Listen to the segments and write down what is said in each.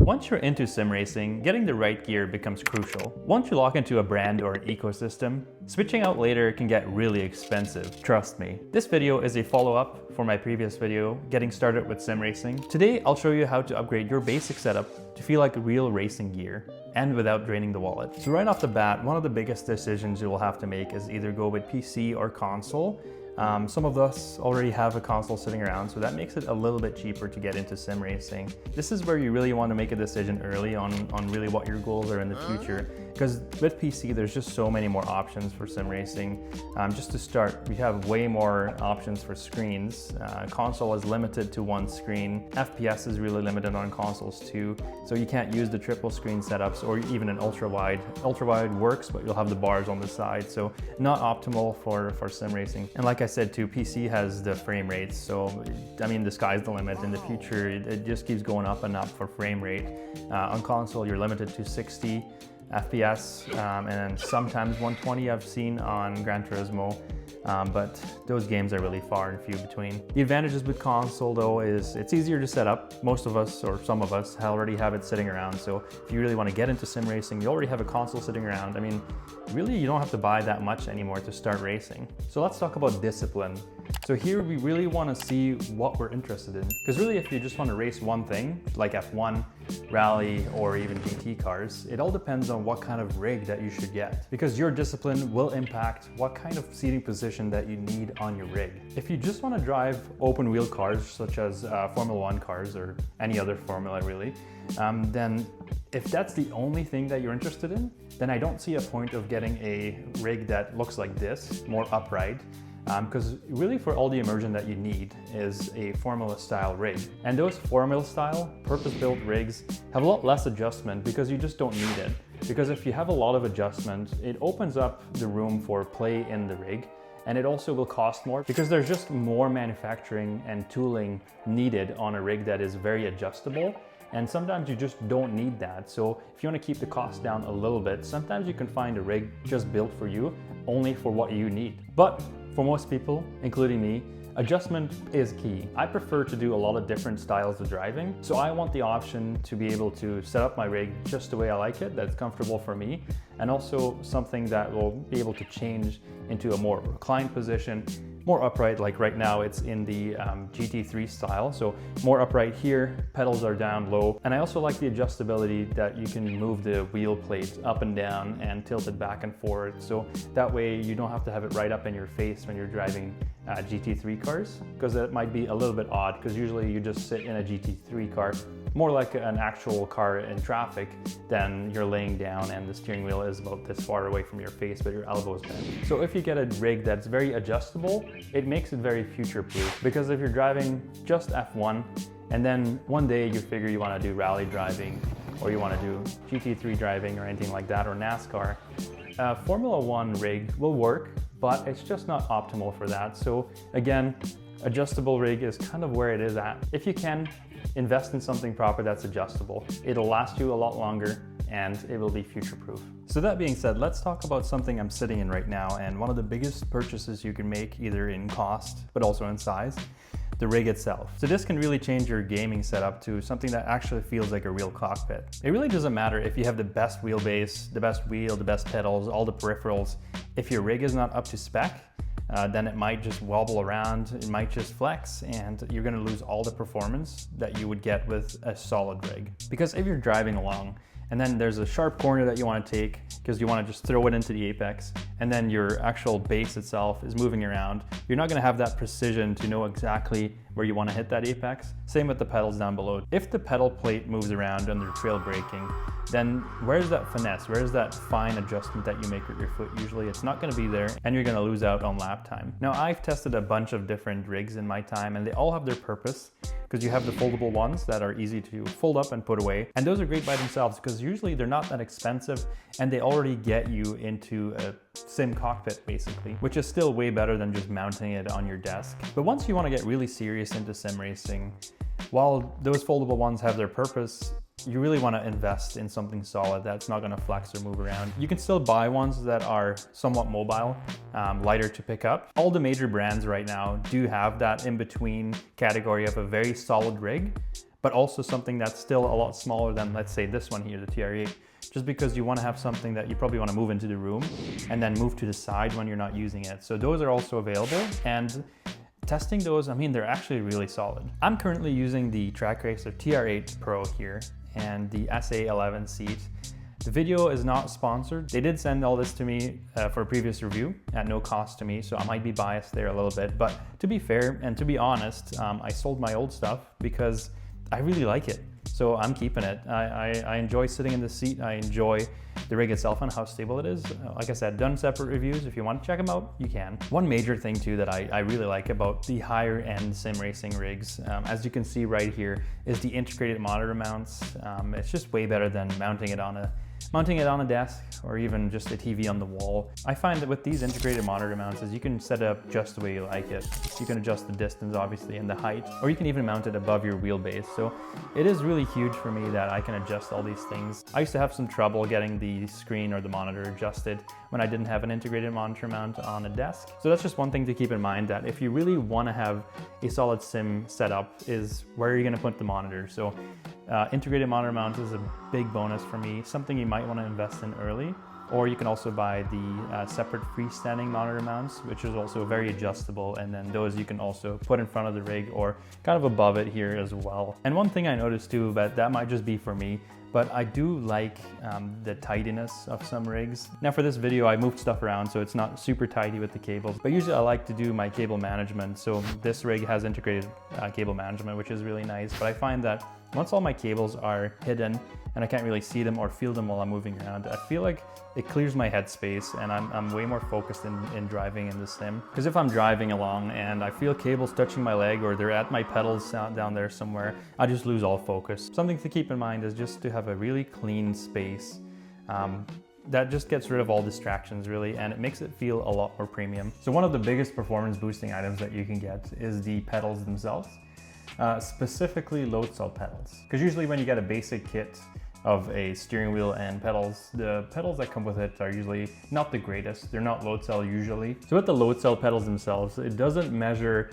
Once you're into sim racing, getting the right gear becomes crucial. Once you lock into a brand or an ecosystem, switching out later can get really expensive, trust me. This video is a follow-up for my previous video, getting started with sim racing. Today, I'll show you how to upgrade your basic setup to feel like real racing gear, and without draining the wallet. So right off the bat, one of the biggest decisions you will have to make is either go with PC or console. Some of us already have a console sitting around, so that makes it a little bit cheaper to get into sim racing. This is where you really want to make a decision early on really what your goals are in the future. Because with PC, there's just so many more options for sim racing. Just to start, we have way more options for screens. Console is limited to one screen. FPS is really limited on consoles too, so you can't use the triple screen setups or even an ultra wide. Ultra wide works, but you'll have the bars on the side, so not optimal for sim racing. And like I said too, PC has the frame rates, so I mean the sky's the limit. In the future, it just keeps going up and up for frame rate. On console, you're limited to 60 FPS and sometimes 120 I've seen on Gran Turismo, but those games are really far and few between. The advantages with console though is it's easier to set up. Most of us, or some of us, already have it sitting around, so if you really want to get into sim racing, you already have a console sitting around. I mean, really you don't have to buy that much anymore to start racing. So let's talk about discipline. So here we really want to see what we're interested in, because really if you just want to race one thing, like F1, rally, or even GT cars, it all depends on what kind of rig that you should get, because your discipline will impact what kind of seating position that you need on your rig. If you just want to drive open wheel cars, such as Formula 1 cars or any other formula really, then if that's the only thing that you're interested in, then I don't see a point of getting a rig that looks like this, more upright. Because really for all the immersion that you need is a Formula style rig. And those Formula style purpose-built rigs have a lot less adjustment because you just don't need it. Because if you have a lot of adjustment, it opens up the room for play in the rig, and it also will cost more because there's just more manufacturing and tooling needed on a rig that is very adjustable. And sometimes you just don't need that. So if you want to keep the cost down a little bit, sometimes you can find a rig just built for you, only for what you need. But for most people, including me, adjustment is key. I prefer to do a lot of different styles of driving, so I want the option to be able to set up my rig just the way I like it, that's comfortable for me, and also something that will be able to change into a more reclined position, more upright. Like right now it's in the GT3 style, so more upright here, pedals are down low, and I also like the adjustability that you can move the wheel plate up and down and tilt it back and forth, so that way you don't have to have it right up in your face when you're driving GT3 cars, because that might be a little bit odd, because usually you just sit in a GT3 car more like an actual car in traffic than you're laying down and the steering wheel is about this far away from your face but your elbows bent. So if you get a rig that's very adjustable, it makes it very future-proof, because if you're driving just F1 and then one day you figure you want to do rally driving or you want to do GT3 driving or anything like that, or NASCAR, Formula 1 rig will work, but it's just not optimal for that. So again, adjustable rig is kind of where it is at. If you can, invest in something proper that's adjustable. It'll last you a lot longer and it will be future-proof. So that being said, let's talk about something I'm sitting in right now, and one of the biggest purchases you can make, either in cost but also in size, the rig itself. So this can really change your gaming setup to something that actually feels like a real cockpit. It really doesn't matter if you have the best wheelbase, the best wheel, the best pedals, all the peripherals. If your rig is not up to spec, then it might just wobble around, it might just flex, and you're gonna lose all the performance that you would get with a solid rig. Because if you're driving along, and then there's a sharp corner that you want to take because you want to just throw it into the apex, and then your actual base itself is moving around, you're not going to have that precision to know exactly where you want to hit that apex. Same with the pedals down below. If the pedal plate moves around under trail braking, then where's that finesse? Where's that fine adjustment that you make with your foot? Usually it's not going to be there, and you're going to lose out on lap time. Now, I've tested a bunch of different rigs in my time, and they all have their purpose, because you have the foldable ones that are easy to fold up and put away, and those are great by themselves because usually they're not that expensive and they already get you into a sim cockpit basically, which is still way better than just mounting it on your desk. But once you want to get really serious into sim racing, while those foldable ones have their purpose, you really want to invest in something solid that's not going to flex or move around. You can still buy ones that are somewhat mobile, lighter to pick up. All the major brands right now do have that in-between category of a very solid rig, but also something that's still a lot smaller than, let's say, this one here, the TR8, just because you want to have something that you probably want to move into the room and then move to the side when you're not using it. So those are also available, and testing those, I mean, they're actually really solid. I'm currently using the trakracer TR8 Pro here and the SA11 seat. The video is not sponsored. They did send all this to me for a previous review at no cost to me, so I might be biased there a little bit. But to be fair and to be honest, I sold my old stuff because I really like it. So I'm keeping it. I enjoy sitting in the seat. I enjoy the rig itself and how stable it is. Like I said, done separate reviews. If you want to check them out, you can. One major thing too that I really like about the higher end sim racing rigs, as you can see right here, is the integrated monitor mounts. It's just way better than mounting it on a desk or even just a TV on the wall. I find that with these integrated monitor mounts is you can set it up just the way you like it. You can adjust the distance obviously and the height, or you can even mount it above your wheelbase. So it is really huge for me that I can adjust all these things. I used to have some trouble getting the screen or the monitor adjusted when I didn't have an integrated monitor mount on a desk. So that's just one thing to keep in mind, that if you really want to have a solid sim setup, is where you're going to put the monitor. So integrated monitor mount is a big bonus for me, something you might want to invest in early. Or you can also buy the separate freestanding monitor mounts, which is also very adjustable, and then those you can also put in front of the rig or kind of above it here as well. And one thing I noticed too, but that might just be for me, but I do like the tidiness of some rigs. Now for this video, I moved stuff around, so it's not super tidy with the cables, but usually I like to do my cable management. So this rig has integrated cable management, which is really nice, but I find that once all my cables are hidden and I can't really see them or feel them while I'm moving around, I feel like it clears my headspace and I'm way more focused in driving in the sim. Because if I'm driving along and I feel cables touching my leg or they're at my pedals down there somewhere, I just lose all focus. Something to keep in mind is just to have a really clean space. That just gets rid of all distractions really, and it makes it feel a lot more premium. So one of the biggest performance boosting items that you can get is the pedals themselves. Specifically load cell pedals. Because usually when you get a basic kit of a steering wheel and pedals, the pedals that come with it are usually not the greatest. They're not load cell usually. So with the load cell pedals themselves, it doesn't measure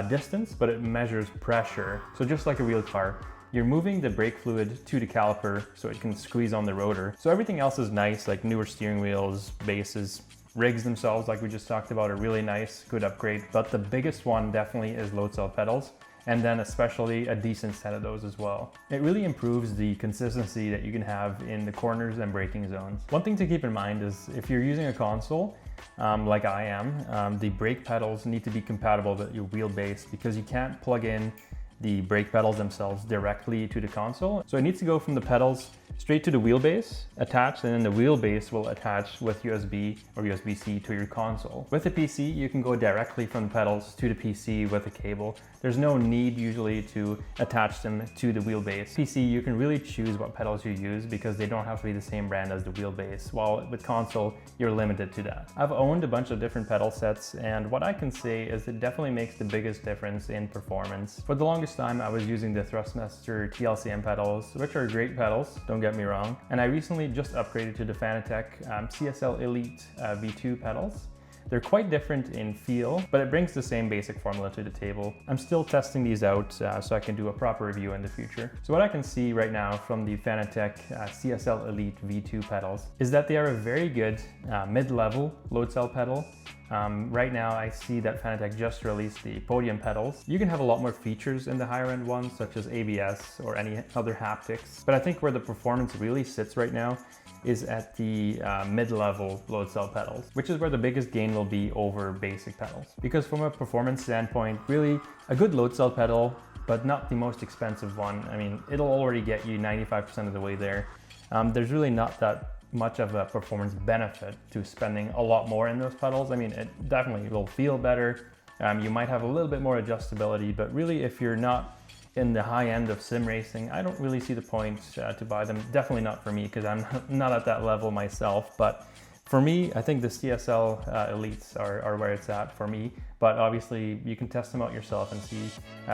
distance, but it measures pressure. So just like a real car, you're moving the brake fluid to the caliper so it can squeeze on the rotor. So everything else is nice, like newer steering wheels, bases, rigs themselves, like we just talked about, are really nice, good upgrade. But the biggest one definitely is load cell pedals, and then especially a decent set of those as well. It really improves the consistency that you can have in the corners and braking zones. One thing to keep in mind is if you're using a console, like I am, the brake pedals need to be compatible with your wheelbase, because you can't plug in the brake pedals themselves directly to the console. So it needs to go from the pedals straight to the wheelbase, attached, and then the wheelbase will attach with USB or USB-C to your console. With the PC, you can go directly from the pedals to the PC with a cable. There's no need usually to attach them to the wheelbase. PC, you can really choose what pedals you use because they don't have to be the same brand as the wheelbase, while with console, you're limited to that. I've owned a bunch of different pedal sets, and what I can say is it definitely makes the biggest difference in performance. For the longest time, I was using the Thrustmaster TLCM pedals, which are great pedals, don't get me wrong. And I recently just upgraded to the Fanatec CSL Elite V2 pedals. They're quite different in feel, but it brings the same basic formula to the table. I'm still testing these out so I can do a proper review in the future. So what I can see right now from the Fanatec CSL Elite V2 pedals is that they are a very good mid-level load cell pedal. Right now I see that Fanatec just released the podium pedals. You can have a lot more features in the higher end ones, such as ABS or any other haptics. But I think where the performance really sits right now is at the mid-level load cell pedals, which is where the biggest gain will be over basic pedals. Because from a performance standpoint, really a good load cell pedal, but not the most expensive one. I mean, it'll already get you 95% of the way there. There's really not that much of a performance benefit to spending a lot more in those pedals. I mean, it definitely will feel better. You might have a little bit more adjustability, but really if you're not in the high end of sim racing, I don't really see the point to buy them. Definitely not for me, because I'm not at that level myself. But for me, I think the CSL Elites are where it's at for me. But obviously you can test them out yourself and see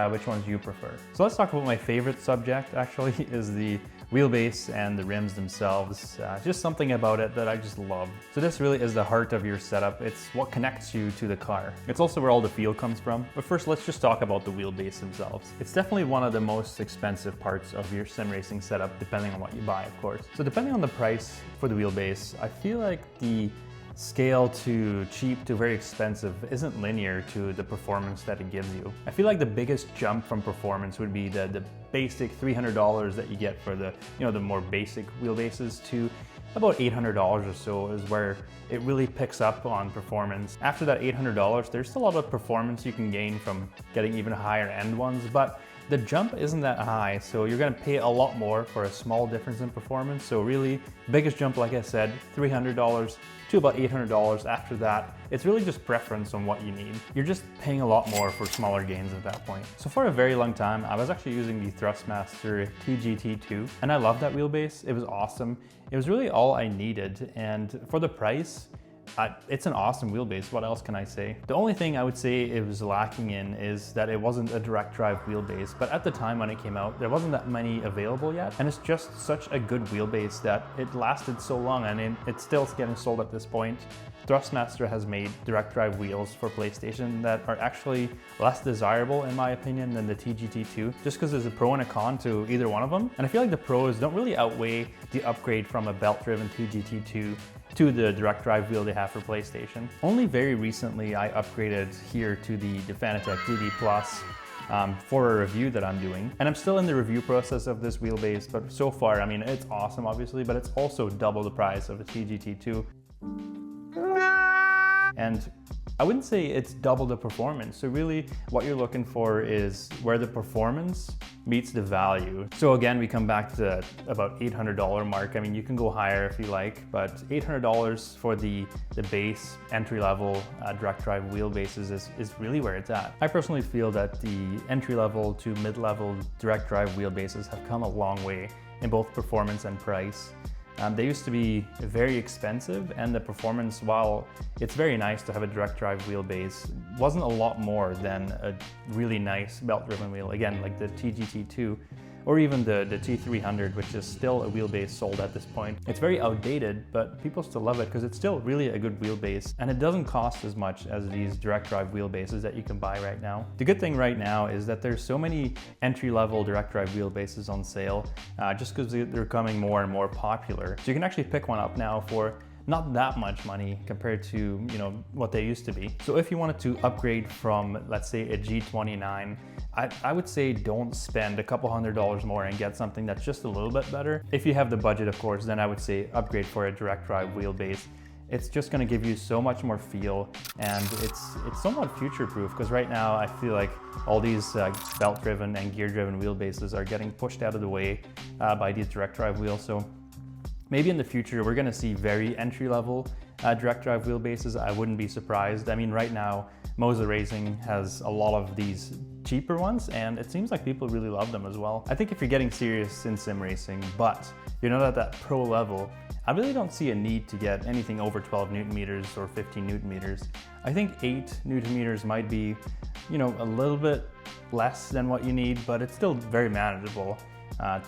which ones you prefer. So let's talk about my favorite subject actually, is the wheelbase and the rims themselves. Just something about it that I just love. So this really is the heart of your setup. It's what connects you to the car. It's also where all the feel comes from. But first, let's just talk about the wheelbase themselves. It's definitely one of the most expensive parts of your sim racing setup, depending on what you buy, of course. So depending on the price for the wheelbase, I feel like the scale to cheap to very expensive isn't linear to the performance that it gives you. I feel like the biggest jump from performance would be the basic $300 that you get for the the more basic wheelbases to about $800 or so is where it really picks up on performance. After that $800, there's still a lot of performance you can gain from getting even higher end ones, but the jump isn't that high, so you're gonna pay a lot more for a small difference in performance. So really, biggest jump, like I said, $300 to about $800. After that, it's really just preference on what you need. You're just paying a lot more for smaller gains at that point. So for a very long time, I was actually using the Thrustmaster TGT2, and I loved that wheelbase. It was awesome. It was really all I needed, and for the price, it's an awesome wheelbase. What else can I say? The only thing I would say it was lacking in is that it wasn't a direct drive wheelbase, but at the time when it came out, there wasn't that many available yet. And it's just such a good wheelbase that it lasted so long, and it's still getting sold at this point. Thrustmaster has made direct drive wheels for PlayStation that are actually less desirable in my opinion than the TGT2, just because there's a pro and a con to either one of them. And I feel like the pros don't really outweigh the upgrade from a belt-driven TGT2 to the direct drive wheel they have for PlayStation. Only very recently I upgraded here to the Fanatec DD Plus for a review that I'm doing. And I'm still in the review process of this wheelbase, but so far, I mean, it's awesome obviously, but it's also double the price of a TGT2. And I wouldn't say it's double the performance. So really what you're looking for is where the performance meets the value. So again, we come back to about $800 mark. I mean, you can go higher if you like, but $800 for the base entry-level direct drive wheelbases is really where it's at. I personally feel that the entry-level to mid-level direct drive wheelbases have come a long way in both performance and price. They used to be very expensive, and the performance, while it's very nice to have a direct drive wheelbase, wasn't a lot more than a really nice belt-driven wheel. Again, like the TGT2 or even the T300, which is still a wheelbase sold at this point. It's very outdated, but people still love it because it's still really a good wheelbase, and it doesn't cost as much as these direct drive wheelbases that you can buy right now. The good thing right now is that there's so many entry-level direct drive wheelbases on sale, just because they're becoming more and more popular. So you can actually pick one up now for not that much money compared to what they used to be. So if you wanted to upgrade from, let's say, a G29, I would say don't spend a couple $100 more and get something that's just a little bit better. If you have the budget, of course, then I would say upgrade for a direct drive wheelbase. It's just going to give you so much more feel, and it's somewhat future-proof, because right now I feel like all these belt-driven and gear-driven wheelbases are getting pushed out of the way by these direct drive wheels. So maybe in the future we're going to see very entry-level direct drive wheelbases. I wouldn't be surprised. I mean, right now Moza Racing has a lot of these cheaper ones, and it seems like people really love them as well. I think if you're getting serious in sim racing, but you're not at that pro level, I really don't see a need to get anything over 12 Newton meters or 15 Newton meters. I think 8 Newton meters might be, a little bit less than what you need, but it's still very manageable.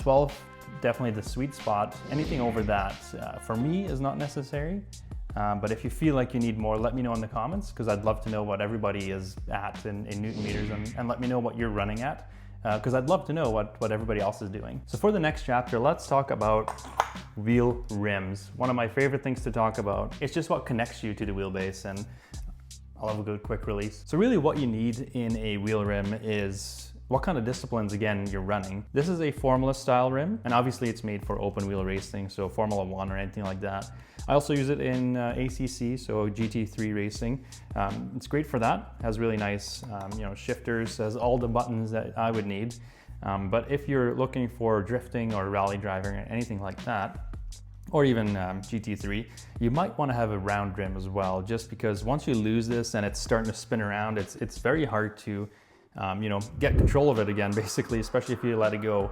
12, definitely the sweet spot. Anything over that, for me, is not necessary. But if you feel like you need more, let me know in the comments, because I'd love to know what everybody is at in Newton meters, and let me know what you're running at, because I'd love to know what everybody else is doing. So for the next chapter, let's talk about wheel rims. One of my favorite things to talk about. It's just what connects you to the wheelbase, and I'll have a good quick release. So really what you need in a wheel rim is what kind of disciplines, again, you're running. This is a Formula style rim, and obviously it's made for open wheel racing, so Formula 1 or anything like that. I also use it in ACC, so GT3 racing. It's great for that. Has really nice, shifters, has all the buttons that I would need. But if you're looking for drifting or rally driving or anything like that, or even GT3, you might want to have a round rim as well, just because once you lose this and it's starting to spin around, it's very hard to get control of it again, basically, especially if you let it go,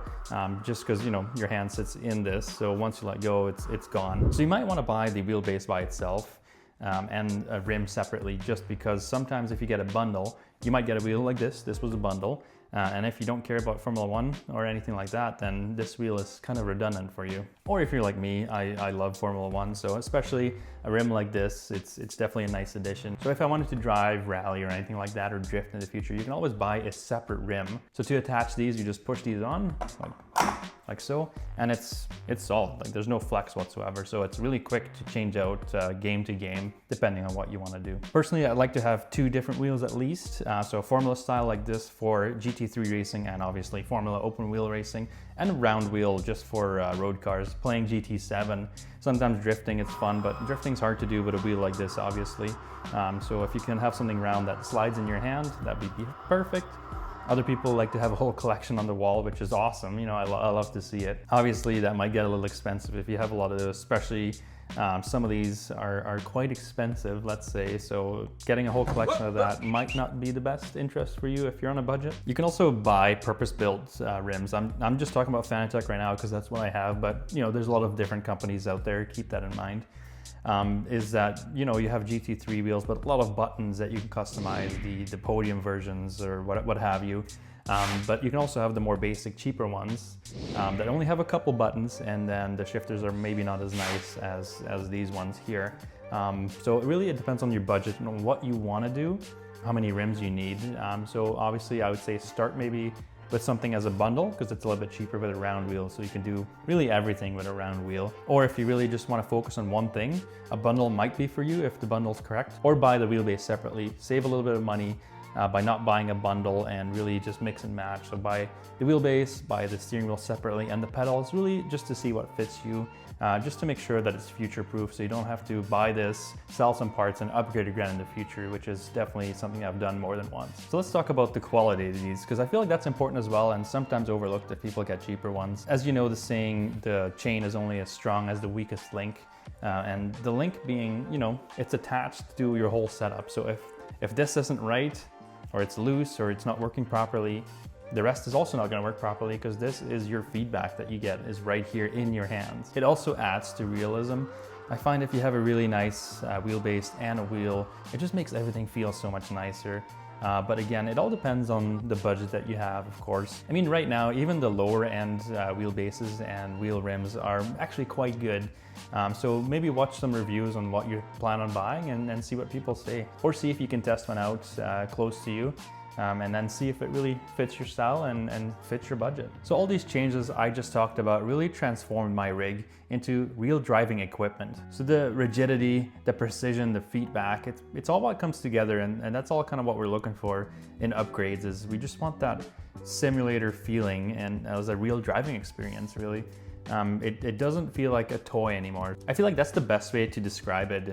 just because, your hand sits in this. So once you let go, it's gone. So you might want to buy the wheelbase by itself and a rim separately, just because sometimes if you get a bundle, you might get a wheel like this. This was a bundle. And if you don't care about Formula One or anything like that, then this wheel is kind of redundant for you. Or if you're like me, I love Formula One, so especially a rim like this, it's definitely a nice addition. So if I wanted to drive rally or anything like that or drift in the future, you can always buy a separate rim. So to attach these, you just push these on like so, and it's solid. Like there's no flex whatsoever, so it's really quick to change out game to game depending on what you want to do. Personally, I like to have 2 different wheels at least, so Formula style like this for GT3 racing, and obviously Formula open wheel racing, and a round wheel just for road cars. Playing GT7, sometimes drifting, it's fun, but drifting's hard to do with a wheel like this, obviously. So if you can have something round that slides in your hand, that'd be perfect. Other people like to have a whole collection on the wall, which is awesome. You know, I love to see it. Obviously, that might get a little expensive if you have a lot of those, especially some of these are quite expensive, let's say. So getting a whole collection of that might not be the best interest for you if you're on a budget. You can also buy purpose-built rims. I'm just talking about Fanatec right now because that's what I have, but you know, there's a lot of different companies out there. Keep that in mind. Is that, you know, you have GT3 wheels, but a lot of buttons that you can customize, the podium versions or what have you. But you can also have the more basic, cheaper ones that only have a couple buttons, and then the shifters are maybe not as nice as these ones here. So it depends on your budget and on what you want to do, how many rims you need. So obviously I would say start maybe with something as a bundle, because it's a little bit cheaper with a round wheel, so you can do really everything with a round wheel. Or if you really just want to focus on one thing, a bundle might be for you if the bundle's correct. Or buy the wheelbase separately, save a little bit of money by not buying a bundle and really just mix and match. So buy the wheelbase, buy the steering wheel separately, and the pedals really just to see what fits you, just to make sure that it's future-proof, so you don't have to buy this, sell some parts, and upgrade again in the future, which is definitely something I've done more than once. So let's talk about the quality of these, because I feel like that's important as well, and sometimes overlooked if people get cheaper ones. As you know, the saying, the chain is only as strong as the weakest link, and the link being, you know, it's attached to your whole setup. So if this isn't right, or it's loose, or it's not working properly, the rest is also not going to work properly, because this is your feedback that you get is right here in your hands. It also adds to realism. I find if you have a really nice wheelbase and a wheel, it just makes everything feel so much nicer. But again, it all depends on the budget that you have, of course. I mean, right now, even the lower end wheelbases and wheel rims are actually quite good. So maybe watch some reviews on what you plan on buying and see what people say. Or see if you can test one out close to you. And then see if it really fits your style and fits your budget. So all these changes I just talked about really transformed my rig into real driving equipment. So the rigidity, the precision, the feedback, it's all what comes together, and that's all kind of what we're looking for in upgrades. Is we just want that simulator feeling and as a real driving experience, really. It doesn't feel like a toy anymore. I feel like that's the best way to describe it.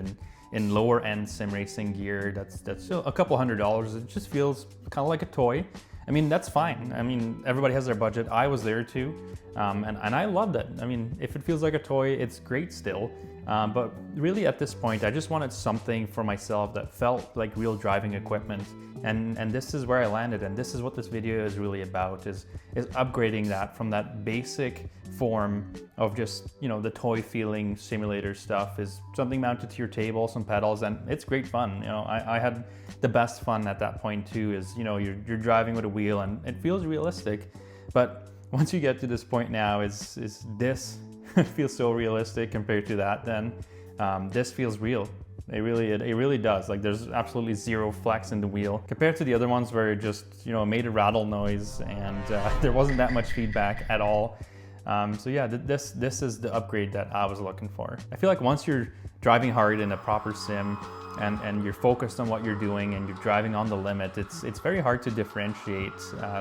In lower end sim racing gear, that's still a couple $100. It just feels kind of like a toy. I mean, that's fine. I mean, everybody has their budget. I was there too, and I loved it. I mean, if it feels like a toy, it's great still. But really at this point, I just wanted something for myself that felt like real driving equipment. And this is where I landed, and this is what this video is really about, is upgrading that from that basic form of just, you know, the toy feeling simulator stuff, is something mounted to your table, some pedals, and it's great fun. You know, I had the best fun at that point too, is, you know, you're driving with a wheel and it feels realistic. But once you get to this point now, is this feels so realistic compared to that, then this feels real. It really does. Like, there's absolutely zero flex in the wheel compared to the other ones where it just, you know, made a rattle noise and there wasn't that much feedback at all. So yeah, this is the upgrade that I was looking for. I feel like once you're driving hard in a proper sim and you're focused on what you're doing and you're driving on the limit, it's very hard to differentiate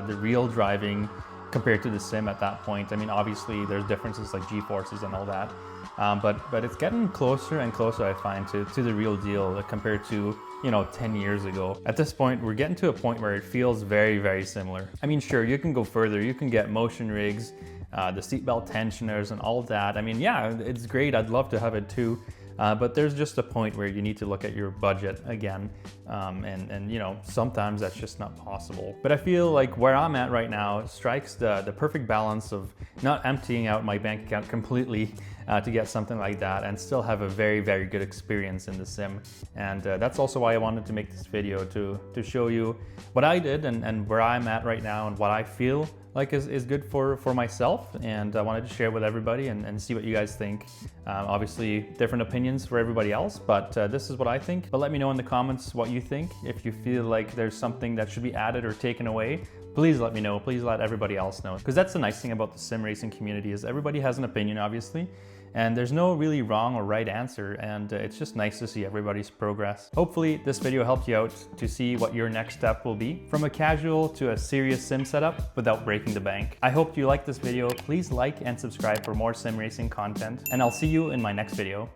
the real driving compared to the sim at that point. I mean, obviously there's differences like G-forces and all that, but it's getting closer and closer, I find, to the real deal compared to, you know, 10 years ago. At this point, we're getting to a point where it feels very, very similar. I mean, sure, you can go further. You can get motion rigs, the seatbelt tensioners and all that. I mean, yeah, it's great. I'd love to have it too. but there's just a point where you need to look at your budget again, and you know, sometimes that's just not possible. But I feel like where I'm at right now strikes the perfect balance of not emptying out my bank account completely to get something like that and still have a very, very good experience in the sim. And that's also why I wanted to make this video, to show you what I did and where I'm at right now and what I feel like is good for myself. And I wanted to share with everybody and see what you guys think. Obviously different opinions for everybody else, but this is what I think. But let me know in the comments what you think. If you feel like there's something that should be added or taken away, please let me know. Please let everybody else know, because that's the nice thing about the sim racing community, is everybody has an opinion, obviously, and there's no really wrong or right answer, and it's just nice to see everybody's progress. Hopefully this video helped you out to see what your next step will be, from a casual to a serious sim setup without breaking the bank. I hope you liked this video. Please like and subscribe for more sim racing content, and I'll see you in my next video.